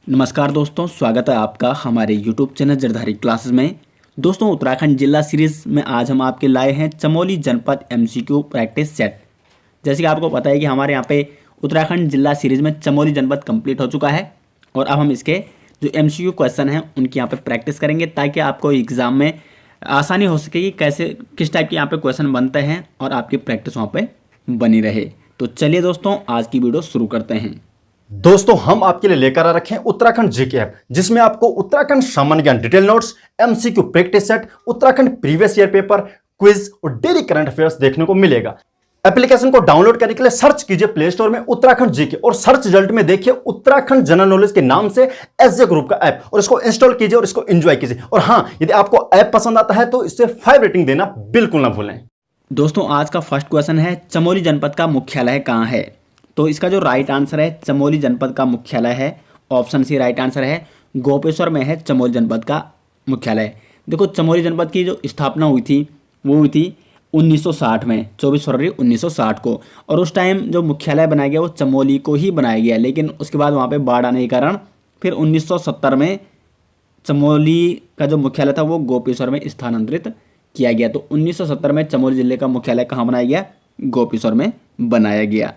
नमस्कार दोस्तों, स्वागत है आपका हमारे YouTube चैनल जरधारी क्लासेस में। दोस्तों, उत्तराखंड जिला सीरीज़ में आज हम आपके लाए हैं चमोली जनपद MCQ प्रैक्टिस सेट। जैसे कि आपको पता है कि हमारे यहाँ पे उत्तराखंड जिला सीरीज़ में चमोली जनपद कंप्लीट हो चुका है और अब हम इसके जो MCQ क्वेश्चन हैं उनकी यहाँ पे प्रैक्टिस करेंगे ताकि आपको एग्ज़ाम में आसानी हो सके कि कैसे किस टाइप के यहाँ पे क्वेश्चन बनते हैं और आपकी प्रैक्टिस वहाँ पे बनी रहे। तो चलिए दोस्तों, आज की वीडियो शुरू करते हैं। दोस्तों, हम आपके लिए लेकर आ रखे हैं उत्तराखंड जीके ऐप, जिसमें आपको उत्तराखंड सामान्य ज्ञान detail notes, MCQ practice set, Uttarakhand previous year paper, quiz और डेली करंट अफेयर्स देखने को मिलेगा। एप्लीकेशन को डाउनलोड करने के लिए सर्च कीजिए प्ले स्टोर में उत्तराखंड जीके और सर्च रिजल्ट में देखिए उत्तराखंड जनरल नॉलेज के नाम से SJ ग्रुप का ऐप और इसको इंस्टॉल कीजिए और इसको एंजॉय कीजिए। और हाँ, यदि आपको ऐप पसंद आता है तो इससे 5 रेटिंग देना बिल्कुल ना भूलें। दोस्तों, आज का फर्स्ट क्वेश्चन है चमोली जनपद का मुख्यालय कहाँ है। तो इसका जो राइट आंसर है चमोली जनपद का मुख्यालय है, ऑप्शन सी राइट आंसर है। गोपेश्वर में है चमोली जनपद का मुख्यालय। देखो, चमोली जनपद की जो स्थापना हुई थी वो हुई थी 1960 में, 24 फरवरी 1960 को। और उस टाइम जो मुख्यालय बनाया गया वो चमोली को ही बनाया गया, लेकिन उसके बाद वहाँ पे बाढ़ आने के कारण फिर 1970 में चमोली का जो मुख्यालय था वो गोपेश्वर में स्थानांतरित किया गया। तो 1970 में चमोली जिले का मुख्यालय कहाँ बनाया गया? गोपेश्वर में बनाया गया।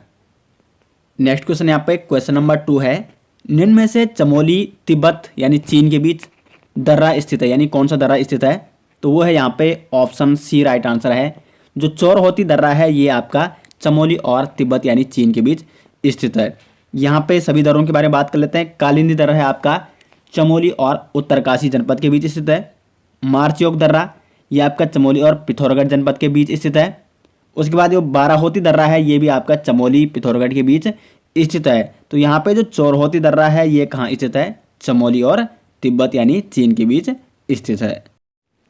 नेक्स्ट क्वेश्चन यहाँ पे क्वेश्चन नंबर 2 है, निम्न में से चमोली तिब्बत यानी चीन के बीच दर्रा स्थित है, यानी कौन सा दर्रा स्थित है? तो वो है यहाँ पे ऑप्शन सी राइट आंसर है। जो चोरहोती दर्रा है ये आपका चमोली और तिब्बत यानी चीन के बीच स्थित है। यहाँ पे सभी दर्रों के बारे में बात कर लेते हैं। कालिंदी दर्रा है आपका चमोली और उत्तरकाशी जनपद के बीच स्थित है। मारचौक दर्रा ये आपका चमोली और पिथौरागढ़ जनपद के बीच स्थित है। उसके बाद जो बाराहोती दर्रा है ये भी आपका चमोली पिथौरागढ़ के बीच स्थित है। तो यहाँ पे जो चोरहोती दर्रा है ये कहाँ स्थित है? चमोली और तिब्बत यानी चीन के बीच स्थित है।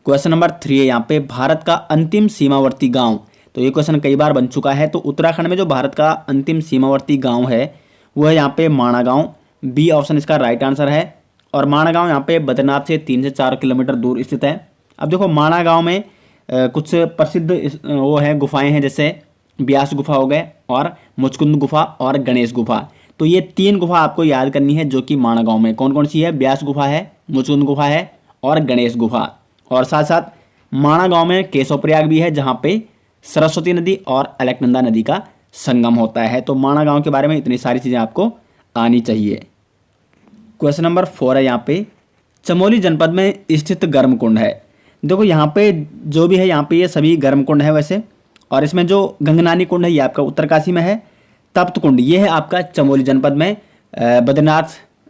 क्वेश्चन नंबर 3 है यहाँ पे, भारत का अंतिम सीमावर्ती गांव। तो ये क्वेश्चन कई बार बन चुका है। तो उत्तराखंड में जो भारत का अंतिम सीमावर्ती गाँव है वो है यहाँ पे माणा गाँव। बी ऑप्शन इसका राइट आंसर है। और माणा गाँव यहाँ पे बद्रीनाथ से 3 से 4 किलोमीटर दूर स्थित है। अब देखो, माणा गाँव में कुछ प्रसिद्ध वो है गुफाएं हैं, जैसे ब्यास गुफा हो गए और मुचकुंद गुफा और गणेश गुफा। तो ये 3 गुफा आपको याद करनी है जो कि माणा गांव में कौन कौन सी है? ब्यास गुफा है, मुचकुंद गुफा है और गणेश गुफा। और साथ साथ माणा गांव में केशव प्रयाग भी है जहाँ पे सरस्वती नदी और अलकनंदा नदी का संगम होता है। तो माणा गाँव के बारे में इतनी सारी चीज़ें आपको आनी चाहिए। क्वेश्चन नंबर 4 है यहाँ पे, चमोली जनपद में स्थित गर्म कुंड है। देखो, यहाँ पे जो भी है यहाँ पे ये सभी गर्म कुंड है वैसे। और इसमें जो गंगनानी कुंड है ये आपका उत्तरकाशी में है। तप्त कुंड ये है आपका चमोली जनपद में, बद्रीनाथ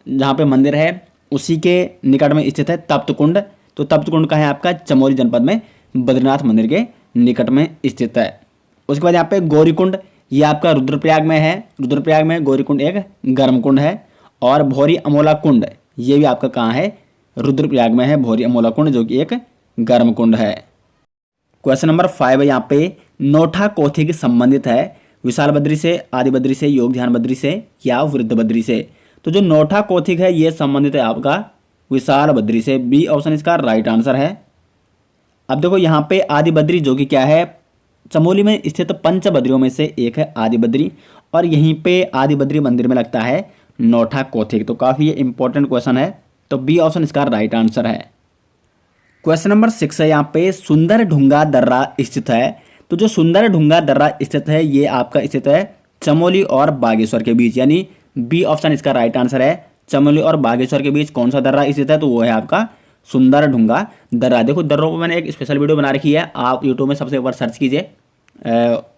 जहाँ पे मंदिर है उसी के निकट में स्थित है तप्त कुंड। तो तप्त कुंड का है आपका चमोली जनपद में, बद्रीनाथ मंदिर के निकट में स्थित है। उसके बाद यहाँ पे गौरी कुंड ये आपका रुद्रप्रयाग में है। रुद्रप्रयाग में गौरी कुंड एक गर्म कुंड है। और भौरी अमोला कुंड ये भी आपका कहाँ है? रुद्रप्रयाग में है भौरी अमोला कुंड, जो कि एक गर्म कुंड है। क्वेश्चन नंबर 5 है यहाँ पे, नोठा कोथिग संबंधित है विशाल बद्री से, आदि बद्री से, योग ध्यान बद्री से या वृद्ध बद्री से? तो जो नोठा कोथिग है ये संबंधित है आपका विशाल बद्री से। बी ऑप्शन इसका राइट आंसर है। अब देखो, यहाँ पे आदि बद्री जो कि क्या है? चमोली में स्थित पंच बद्रियों में से एक है आदि बद्री। और यहीं पे आदि बद्री मंदिर में लगता है नोठा कोथिग। तो काफ़ी ये इंपॉर्टेंट क्वेश्चन है। तो बी ऑप्शन इसका राइट आंसर है। क्वेश्चन नंबर 6 है यहाँ पे, सुंदर ढूंगा दर्रा स्थित है। तो जो सुंदर ढूंगा दर्रा स्थित है ये आपका स्थित है चमोली और बागेश्वर के बीच, यानी बी ऑप्शन इसका राइट आंसर है। चमोली और बागेश्वर के बीच कौन सा दर्रा स्थित है? तो वो है आपका सुंदर ढूंगा दर्रा। देखो, दर्रों पर मैंने एक स्पेशल वीडियो बना रखी है, आप यूट्यूब में सबसे ऊपर सर्च कीजिए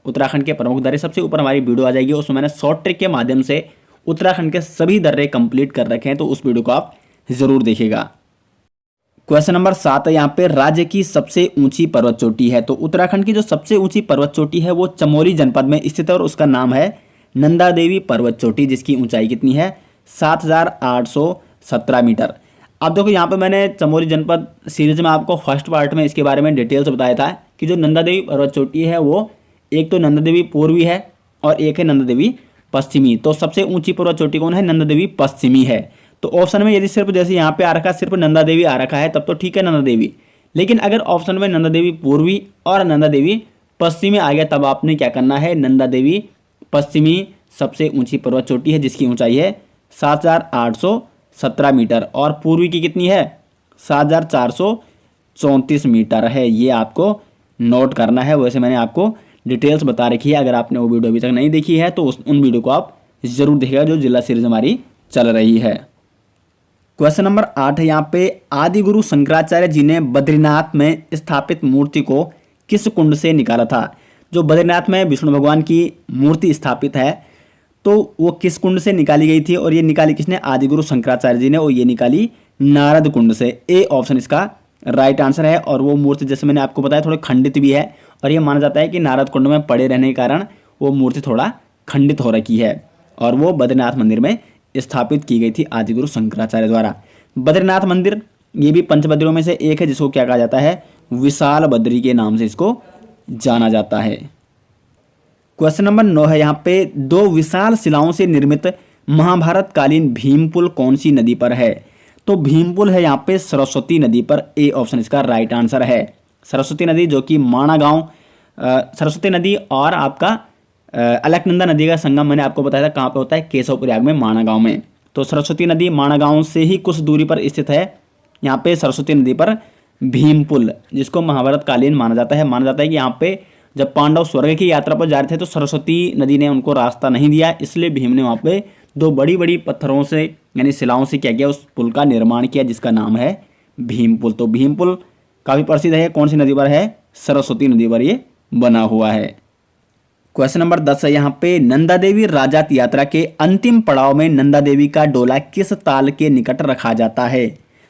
उत्तराखंड के प्रमुख दर्रे, सबसे ऊपर हमारी वीडियो आ जाएगी। उसमें मैंने शॉर्ट ट्रिक के माध्यम से उत्तराखंड के सभी दर्रे कंप्लीट कर रखे हैं, तो उस वीडियो को आप जरूर देखिएगा। क्वेश्चन नंबर 7 है यहाँ पे, राज्य की सबसे ऊंची पर्वत चोटी है। तो उत्तराखंड की जो सबसे ऊंची पर्वत चोटी है वो चमोली जनपद में स्थित है और उसका नाम है नंदा देवी पर्वत चोटी, जिसकी ऊंचाई कितनी है? 7,817 मीटर। अब देखो, यहाँ पे मैंने चमोली जनपद सीरीज में आपको फर्स्ट पार्ट में इसके बारे में डिटेल्स बताया था कि जो नंदा देवी पर्वत चोटी है वो एक तो नंदा देवी पूर्वी है और एक है नंदा देवी पश्चिमी। तो सबसे ऊंची पर्वत चोटी कौन है? नंदा देवी पश्चिमी है। तो ऑप्शन में यदि सिर्फ जैसे यहाँ पे आ रखा है सिर्फ नंदा देवी आ रखा है तब तो ठीक है, नंदा देवी। लेकिन अगर ऑप्शन में नंदा देवी पूर्वी और नंदा देवी पश्चिमी आ गया तब आपने क्या करना है? नंदा देवी पश्चिमी सबसे ऊंची पर्वत चोटी है जिसकी ऊंचाई है 17 मीटर और पूर्वी की कितनी है 7,434 मीटर है। ये आपको नोट करना है। वैसे मैंने आपको डिटेल्स बता रखी है, अगर आपने वो वीडियो अभी तक नहीं देखी है तो उन वीडियो को आप ज़रूर देखिएगा जो जिला सीरीज हमारी चल रही है। क्वेश्चन नंबर 8 है यहाँ पे, आदि गुरु शंकराचार्य जी ने बद्रीनाथ में स्थापित मूर्ति को किस कुंड से निकाला था। जो बद्रीनाथ में विष्णु भगवान की मूर्ति स्थापित है तो वो किस कुंड से निकाली गई थी, और ये निकाली किसने, आदि गुरु शंकराचार्य जी ने, और ये निकाली नारद कुंड से। ए ऑप्शन इसका राइट आंसर है। और वो मूर्ति जैसे मैंने आपको बताया थोड़ी खंडित भी है, और ये माना जाता है कि नारद कुंड में पड़े रहने के कारण वो मूर्ति थोड़ा खंडित हो रखी है, और वो बद्रीनाथ मंदिर में स्थापित की गई थी आदि गुरु शंकराचार्य द्वारा। बद्रीनाथ मंदिर ये भी पंचबद्रियों में से एक है, जिसको क्या कहा जाता है, विशाल बद्री के नाम से इसको जाना जाता है। क्वेश्चन नंबर 9 है यहाँ पे, दो विशाल शिलाओं से निर्मित महाभारत कालीन भीम पुल कौन सी नदी पर है। तो भीम पुल है यहाँ पे सरस्वती नदी पर। ए ऑप्शन इसका राइट आंसर है। सरस्वती नदी जो कि माणा गांव, सरस्वती नदी और आपका अलकनंदा नदी का संगम मैंने आपको बताया था कहाँ पे होता है, केशव प्रयाग में, माणा गांव में। तो सरस्वती नदी माणा गांव से ही कुछ दूरी पर स्थित है। यहाँ पे सरस्वती नदी पर भीम पुल, जिसको महाभारत कालीन माना जाता है। माना जाता है कि यहाँ पे जब पांडव स्वर्ग की यात्रा पर जा रहे थे तो सरस्वती नदी ने उनको रास्ता नहीं दिया, इसलिए भीम ने वहाँ पे दो बड़ी बड़ी पत्थरों से यानी शिलाओं से क्या किया, उस पुल का निर्माण किया, जिसका नाम है भीम पुल। तो भीम पुल काफ़ी प्रसिद्ध है। कौन सी नदी पर है, सरस्वती नदी पर ये बना हुआ है। क्वेश्चन नंबर 10 है यहाँ पे, नंदा देवी राजात यात्रा के अंतिम पड़ाव में नंदा देवी का डोला किस ताल के निकट रखा जाता है।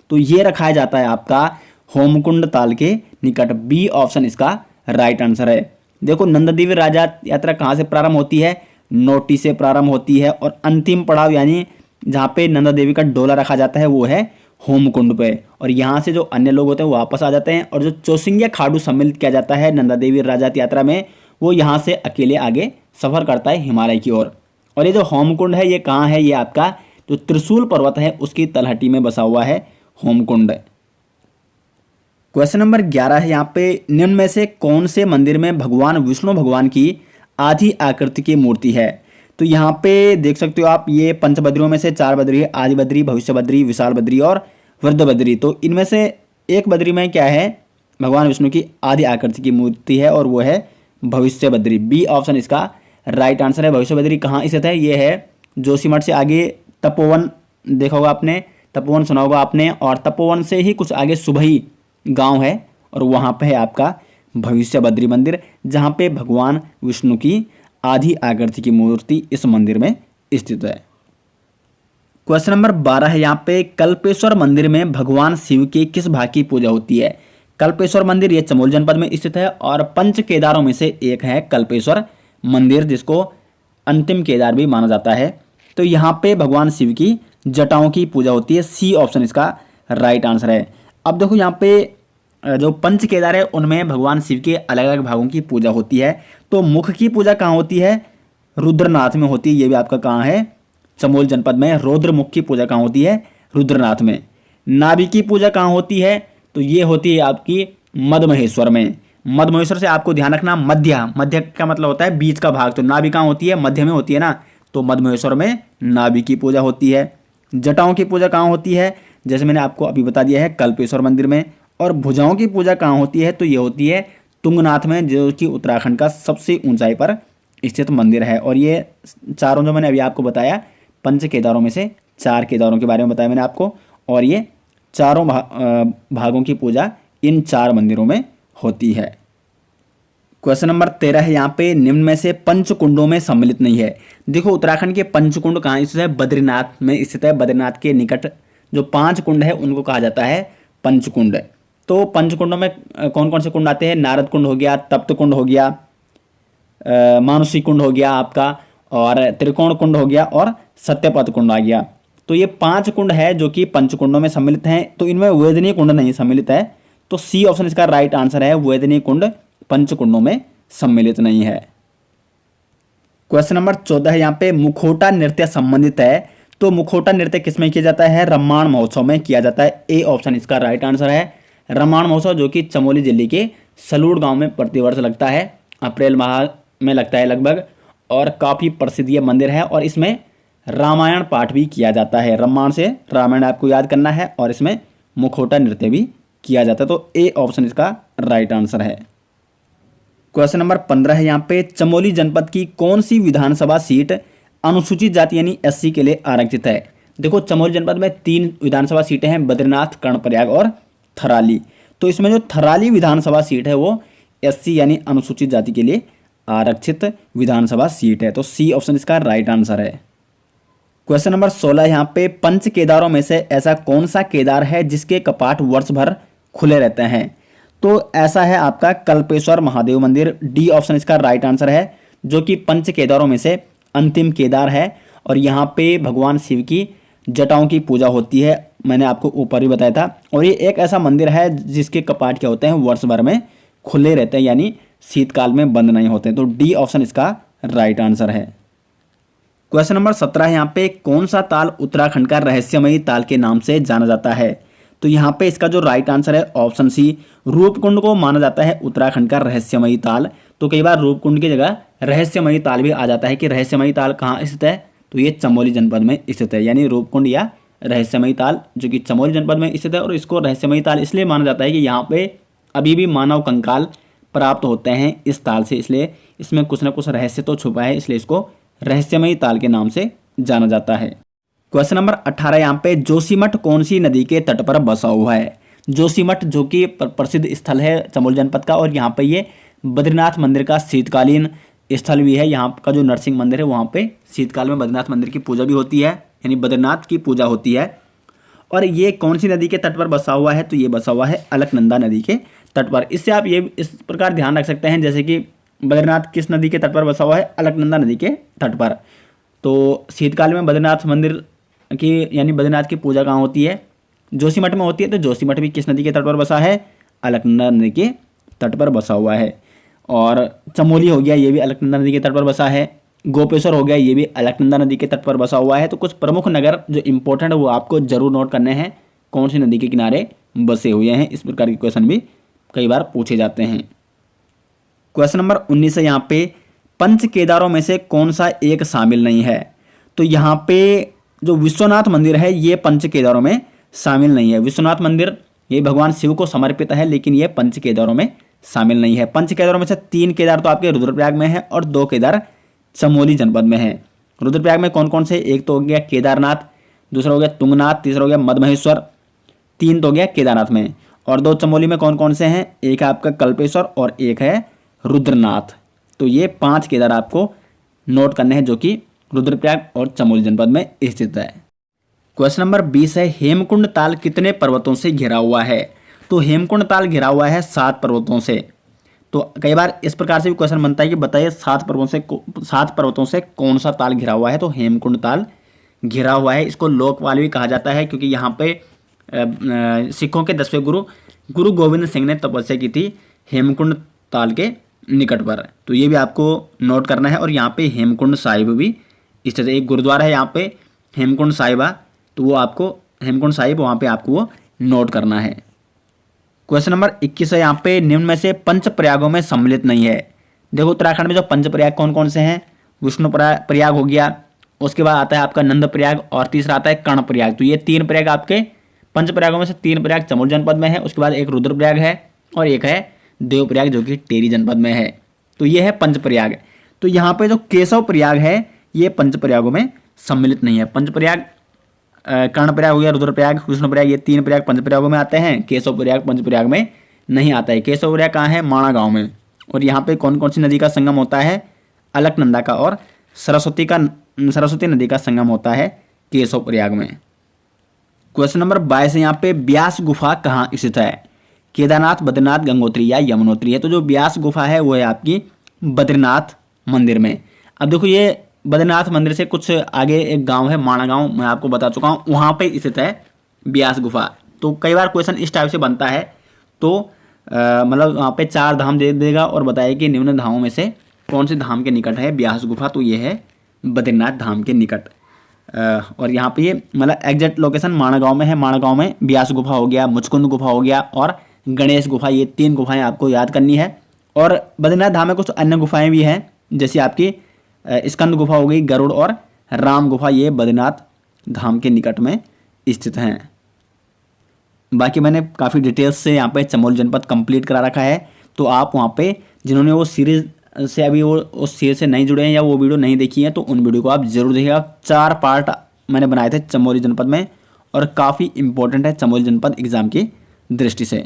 तो ये रखा जाता है आपका होमकुंड ताल के निकट। बी ऑप्शन इसका राइट आंसर है। देखो नंदा देवी राजात यात्रा कहाँ से प्रारंभ होती है, नोटी से प्रारंभ होती है, और अंतिम पड़ाव यानी जहाँ पे नंदा देवी का डोला रखा जाता है वो है होमकुंड पे। और यहाँ से जो अन्य लोग होते हैं वो वापस आ जाते हैं, और जो चौसिंगिया खाडू सम्मिलित किया जाता है नंदा देवी राजात यात्रा में, वो यहाँ से अकेले आगे सफ़र करता है हिमालय की ओर। और ये जो होमकुंड है ये कहाँ है, ये आपका जो त्रिशूल पर्वत है उसकी तलहटी में बसा हुआ है होमकुंड। क्वेश्चन नंबर 11 है यहाँ पे, निम्न में से कौन से मंदिर में भगवान विष्णु भगवान की आधी आकृति की मूर्ति है। तो यहाँ पे देख सकते हो आप, ये पंचबद्रियों में से 4 बद्री है, आदि बद्री, भविष्य बद्री, विशाल बद्री और वृद्ध बद्री। तो इनमें से एक बद्री में क्या है, भगवान विष्णु की आधी आकृति की मूर्ति है, और वो है भविष्य बद्री। बी ऑप्शन इसका राइट आंसर है। भविष्य बद्री कहाँ स्थित है, ये है जोशीमठ से आगे तपोवन देखा होगा आपने, तपोवन सुना होगा आपने, और तपोवन से ही कुछ आगे सुबही गांव है, और वहाँ पे है आपका भविष्य बद्री मंदिर, जहाँ पे भगवान विष्णु की आधी आकृति की मूर्ति इस मंदिर में स्थित है। क्वेश्चन नंबर 12 है यहाँ पे, कल्पेश्वर मंदिर में भगवान शिव के किस भाग की पूजा होती है। कल्पेश्वर मंदिर ये चमोली जनपद में स्थित है, और पंच केदारों में से एक है कल्पेश्वर मंदिर, जिसको अंतिम केदार भी माना जाता है। तो यहाँ पे भगवान शिव की जटाओं की पूजा होती है। सी ऑप्शन इसका राइट आंसर है। अब देखो यहाँ पे जो पंच केदार है उनमें भगवान शिव के अलग अलग भागों की पूजा होती है। तो मुख की पूजा कहाँ होती है, रुद्रनाथ में होती है। ये भी आपका कहाँ है, चमोली जनपद में। रौद्र मुख की पूजा कहाँ होती है, रुद्रनाथ में। नाभि की पूजा कहाँ होती है, तो ये होती है आपकी मदमहेश्वर में। मदमहेश्वर से आपको ध्यान रखना, मध्य का मतलब होता है बीच का भाग। तो नाभि कहाँ होती है, मध्य में होती है ना, तो मदमहेश्वर में नाभि की पूजा होती है। जटाओं की पूजा कहाँ होती है, जैसे मैंने आपको अभी बता दिया है, कल्पेश्वर मंदिर में। और भुजाओं की पूजा कहाँ होती है, तो ये होती है तुंगनाथ में, जो कि उत्तराखंड का सबसे ऊंचाई पर स्थित मंदिर है। और ये चारों जो मैंने अभी आपको बताया, पंच केदारों में से 4 केदारों के बारे में बताया मैंने आपको, और ये चारों भागों की पूजा इन 4 मंदिरों में होती है। क्वेश्चन नंबर 13 है यहाँ पे, निम्न में से पंचकुंडों में सम्मिलित नहीं है। देखो उत्तराखंड के पंचकुंड कहाँ स्थित है, बद्रीनाथ में स्थित है। बद्रीनाथ के निकट जो 5 कुंड है उनको कहा जाता है पंचकुंड। तो पंचकुंडों में कौन कौन से कुंड आते हैं, नारद कुंड हो गया, तप्त कुंड हो गया, मानुषी कुंड हो गया आपका, और त्रिकोण कुंड हो गया, और सत्यपथ कुंड आ गया। तो ये 5 कुंड है जो कि पंचकुंडों में सम्मिलित हैं। तो इनमें वेदनीय कुंड नहीं सम्मिलित है। तो सी ऑप्शन इसका राइट आंसर है, वेदनीय कुंड पंचकुंडों में सम्मिलित नहीं है। क्वेश्चन नंबर 14 है यहाँ पे, मुखौटा नृत्य संबंधित है। तो मुखौटा नृत्य किसमें किया जाता है, रम्माण महोत्सव में किया जाता है। ए ऑप्शन इसका राइट आंसर है। रम्माण महोत्सव जो कि चमोली जिले के सलूड़ गांव में प्रतिवर्ष लगता है, अप्रैल माह में लगता है लगभग, और काफ़ी प्रसिद्ध ये मंदिर है। और इसमें रामायण पाठ भी किया जाता है। रामायण से रामायण आपको याद करना है और इसमें मुखौटा नृत्य भी किया जाता है। तो ए ऑप्शन इसका राइट आंसर है। क्वेश्चन नंबर 15 है यहाँ पे, चमोली जनपद की कौन सी विधानसभा सीट अनुसूचित जाति यानी एससी के लिए आरक्षित है? देखो चमोली जनपद में 3 विधानसभा सीटें हैं, बद्रीनाथ, कर्णप्रयाग और थराली। तो इसमें जो थराली विधानसभा सीट है वो एससी यानी अनुसूचित जाति के लिए आरक्षित विधानसभा सीट है। तो सी ऑप्शन इसका राइट आंसर है। क्वेश्चन नंबर 16 यहाँ पे, पंच केदारों में से ऐसा कौन सा केदार है जिसके कपाट वर्ष भर खुले रहते हैं? तो ऐसा है आपका कल्पेश्वर महादेव मंदिर। डी ऑप्शन इसका राइट आंसर है, जो कि पंच केदारों में से अंतिम केदार है और यहाँ पे भगवान शिव की जटाओं की पूजा होती है। मैंने आपको ऊपर ही बताया था। और ये एक ऐसा मंदिर है जिसके कपाट क्या होते हैं, वर्ष भर में खुले रहते हैं, यानी शीतकाल में बंद नहीं होते। तो डी ऑप्शन इसका राइट आंसर है। क्वेश्चन नंबर 17 है यहाँ पे, कौन सा ताल उत्तराखंड का रहस्यमयी ताल के नाम से जाना जाता है? तो यहाँ पे इसका जो राइट आंसर है ऑप्शन सी, रूपकुंड को माना जाता है उत्तराखंड का रहस्यमयी ताल। तो कई बार रूपकुंड की जगह रहस्यमयी ताल भी आ जाता है कि रहस्यमयी ताल कहाँ स्थित है, तो ये चमोली जनपद में स्थित है। यानी रूपकुंड या रहस्यमयी ताल जो कि चमोली जनपद में स्थित है। और इसको रहस्यमयी ताल इसलिए माना जाता है कि यहाँ पे अभी भी मानव कंकाल प्राप्त होते हैं इस ताल से, इसलिए इसमें कुछ ना कुछ रहस्य तो छुपा है, इसलिए इसको रहस्यमयी ताल के नाम से जाना जाता है। क्वेश्चन नंबर 18 यहाँ पे, जोशीमठ कौन सी नदी के तट पर बसा हुआ है? जोशीमठ जो कि प्रसिद्ध स्थल है चमोली जनपद का, और यहाँ पे ये बद्रीनाथ मंदिर का शीतकालीन स्थल भी है। यहाँ का जो नरसिंह मंदिर है वहाँ पे शीतकाल में बद्रीनाथ मंदिर की पूजा भी होती है, यानी बद्रीनाथ की पूजा होती है। और ये कौन सी नदी के तट पर बसा हुआ है? तो ये बसा हुआ है अलकनंदा नदी के तट पर। इससे आप ये इस प्रकार ध्यान रख सकते हैं, जैसे कि बद्रीनाथ किस नदी के तट पर बसा हुआ है? अलकनंदा नदी के तट पर। तो शीतकाल में बद्रीनाथ मंदिर की यानी बद्रीनाथ की पूजा कहाँ होती है? जोशीमठ में होती है। तो जोशीमठ भी किस नदी के तट पर बसा है? अलकनंदा नदी के तट पर बसा हुआ है। और चमोली हो गया, ये भी अलकनंदा नदी के तट पर बसा है। गोपेश्वर हो गया, ये भी अलकनंदा नदी के तट पर बसा हुआ है। तो कुछ प्रमुख नगर जो इंपॉर्टेंट है वो आपको जरूर नोट करने हैं, कौन सी नदी के किनारे बसे हुए हैं। इस प्रकार के क्वेश्चन भी कई बार पूछे जाते हैं। क्वेश्चन नंबर 19 है यहाँ पे, पंच केदारों में से कौन सा एक शामिल नहीं है? तो यहाँ पे जो विश्वनाथ मंदिर है ये पंच केदारों में शामिल नहीं है। विश्वनाथ मंदिर ये भगवान शिव को समर्पित है, लेकिन ये पंच केदारों में शामिल नहीं है। पंच केदारों में से 3 केदार तो आपके रुद्रप्रयाग में है और 2 केदार चमोली जनपद में है। रुद्रप्रयाग में कौन कौन से? एक तो हो गया केदारनाथ, दूसरा हो गया तुंगनाथ, तीसरा हो गया मधमहेश्वर, 3 तो हो गया केदारनाथ में। और 2 चमोली में कौन कौन से हैं? एक है आपका कल्पेश्वर और एक है रुद्रनाथ। तो ये 5 केदार आपको नोट करने हैं जो कि रुद्रप्रयाग और चमोली जनपद में स्थित है। क्वेश्चन नंबर 20 है, हेमकुंड ताल कितने पर्वतों से घिरा हुआ है? तो हेमकुंड ताल घिरा हुआ है 7 पर्वतों से। तो कई बार इस प्रकार से भी क्वेश्चन बनता है कि बताइए 7 पर्वतों से कौन सा ताल घिरा हुआ है? तो हेमकुंड ताल घिरा हुआ है। इसको लोकपाल भी कहा जाता है क्योंकि यहाँ पे सिखों के 10वें गुरु गोविंद सिंह ने तपस्या की थी हेमकुंड ताल के निकट पर। तो ये भी आपको नोट करना है। और यहाँ पे हेमकुंड साहिब भी स्थित है, एक गुरुद्वारा है यहाँ पे हेमकुंड साहिबा, तो वो आपको हेमकुंड साहिब वहाँ पे आपको वो नोट करना है। क्वेश्चन नंबर 21 है यहाँ पे, निम्न में से पंच प्रयागों में सम्मिलित नहीं है। देखो उत्तराखंड में जो पंच प्रयाग कौन कौन से हैं? विष्णु प्रयाग हो गया, उसके बाद आता है आपका नंद प्रयाग और तीसरा आता है कर्ण प्रयाग। तो ये 3 प्रयाग आपके पंच प्रयागों में से 3 प्रयाग चमोली जनपद में है। उसके बाद एक रुद्रप्रयाग है और एक है देवप्रयाग जो कि टेरी जनपद में है। तो ये है पंच प्रयाग। तो यहाँ पे जो केशव प्रयाग है ये पंच प्रयागों में सम्मिलित नहीं है। पंच प्रयाग कर्ण प्रयाग हो गया, रुद्रप्रयाग, विष्णु प्रयाग, ये 3 प्रयाग पंच प्रयागों में आते हैं। केशव प्रयाग पंच प्रयाग में नहीं आता है। केशव प्रयाग कहाँ है? माणा गांव में। और यहाँ पे कौन कौन सी नदी का संगम होता है? अलकनंदा का और सरस्वती नदी का संगम होता है केशव प्रयाग में। क्वेश्चन नंबर 22 है यहाँ पे, व्यास गुफा कहाँ स्थित है? केदारनाथ, बद्रीनाथ, गंगोत्री या यमुनोत्री है। तो जो व्यास गुफा है वो है आपकी बद्रीनाथ मंदिर में। अब देखो ये बद्रीनाथ मंदिर से कुछ आगे एक गांव है माणा गांव, मैं आपको बता चुका हूँ, वहाँ पे स्थित है व्यास गुफा। तो कई बार क्वेश्चन इस टाइप से बनता है। तो मतलब वहाँ पे 4 धाम दे देगा और बताए कि निम्न धामों में से कौन से धाम के निकट है व्यास गुफा? तो ये है बद्रीनाथ धाम के निकट। और यहाँ पे ये मतलब एग्जैक्ट लोकेशन माणा गांव में है। माणा गांव में व्यास गुफा हो गया, मुचकुंद गुफा हो गया और गणेश गुफा, ये 3 गुफाएं आपको याद करनी है। और बद्रीनाथ धाम में कुछ अन्य गुफाएं भी हैं, जैसे आपकी स्कंद गुफा हो गई, गरुड़ और राम गुफा ये बद्रीनाथ धाम के निकट में स्थित हैं। बाकी मैंने काफ़ी डिटेल्स से यहाँ पे चमोली जनपद कंप्लीट करा रखा है, तो आप वहाँ पे जिन्होंने वो सीरीज़ से अभी वो उस सीरीज से नहीं जुड़े हैं या वो वीडियो नहीं देखी है तो उन वीडियो को आप जरूर देखिएगा। 4 पार्ट मैंने बनाए थे चमोली जनपद में और काफ़ी इंपॉर्टेंट है चमोली जनपद एग्जाम की दृष्टि से।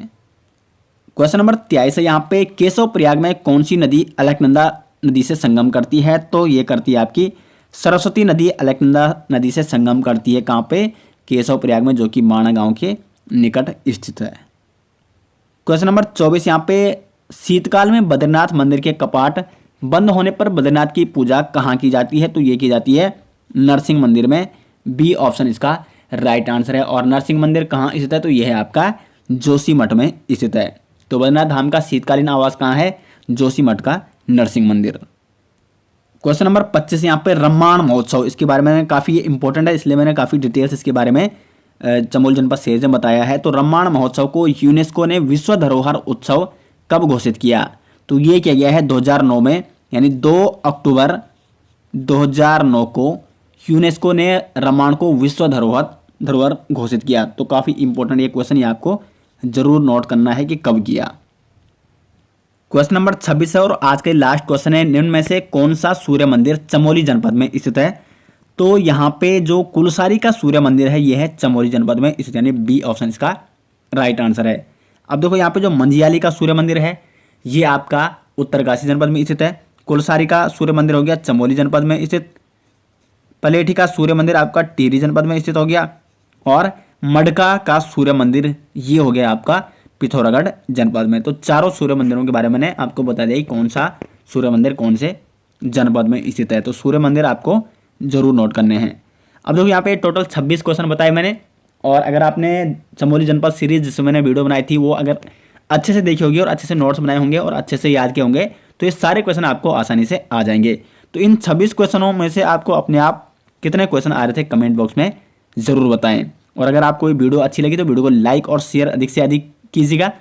क्वेश्चन नंबर 23 है यहाँ पे, केशव प्रयाग में कौन सी नदी अलकनंदा नदी से संगम करती है? तो ये करती है आपकी सरस्वती नदी अलकनंदा नदी से संगम करती है। कहाँ पे? केशव प्रयाग में, जो कि माणा गांव के निकट स्थित है। क्वेश्चन नंबर 24 यहाँ पे, शीतकाल में बद्रीनाथ मंदिर के कपाट बंद होने पर बद्रीनाथ की पूजा कहाँ की जाती है? तो ये की जाती है नरसिंह मंदिर में। बी ऑप्शन इसका राइट आंसर है। और नरसिंह मंदिर कहाँ स्थित है? तो यह है आपका जोशीमठ में स्थित है। तो बद्रीनाथ धाम का शीतकालीन आवास कहाँ है? जोशीमठ का नरसिंह मंदिर। क्वेश्चन नंबर 25 यहाँ पे, रम्माण महोत्सव, इसके बारे में काफ़ी इंपॉर्टेंट है इसलिए मैंने काफ़ी डिटेल्स इसके बारे में चमोली जनपद सीरीज में बताया है। तो रम्माण महोत्सव को यूनेस्को ने विश्व धरोहर उत्सव कब घोषित किया? तो ये किया गया है 2009 में, यानी 2 अक्टूबर 2009 को यूनेस्को ने रम्माण को विश्व धरोहर घोषित किया। तो काफ़ी इंपॉर्टेंट ये क्वेश्चन, ये आपको जरूर नोट करना है कि कब किया। क्वेश्चन नंबर 26 है और आज का लास्ट क्वेश्चन है, निम्न में से कौन सा सूर्य मंदिर चमोली जनपद में स्थित है? तो यहाँ पे जो कुलसारी का सूर्य मंदिर है यह है चमोली जनपद में स्थित, यानी बी ऑप्शन इसका राइट आंसर है। अब देखो यहाँ पे जो मंजियाली का सूर्य मंदिर है ये आपका उत्तरकाशी जनपद में स्थित है। कुलसारी का सूर्य मंदिर हो गया चमोली जनपद में स्थित। पलेठी का सूर्य मंदिर आपका टिहरी जनपद में स्थित हो गया। और मडका का सूर्य मंदिर ये हो गया आपका पिथौरागढ़ जनपद में। तो चारों सूर्य मंदिरों के बारे में मैंने आपको बता दिया कि कौन सा सूर्य मंदिर कौन से जनपद में स्थित है। तो सूर्य मंदिर आपको जरूर नोट करने हैं। अब देखो यहाँ पे टोटल 26 क्वेश्चन बताए मैंने, और अगर आपने चमोली जनपद सीरीज जिसमें मैंने वीडियो बनाई थी वो अगर अच्छे से देखी होगी और अच्छे से नोट्स बनाए होंगे और अच्छे से याद किए होंगे तो ये सारे क्वेश्चन आपको आसानी से आ जाएंगे। तो इन 26 क्वेश्चनों में से आपको अपने आप कितने क्वेश्चन आ रहे थे कमेंट बॉक्स में ज़रूर बताएं। और अगर आपको ये वीडियो अच्छी लगी तो वीडियो को लाइक और शेयर अधिक से अधिक कीजिएगा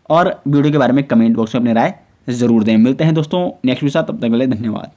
और वीडियो के बारे में कमेंट बॉक्स में अपनी राय ज़रूर दें। मिलते हैं दोस्तों नेक्स्ट वीडियो साथ, तब तक के लिए धन्यवाद।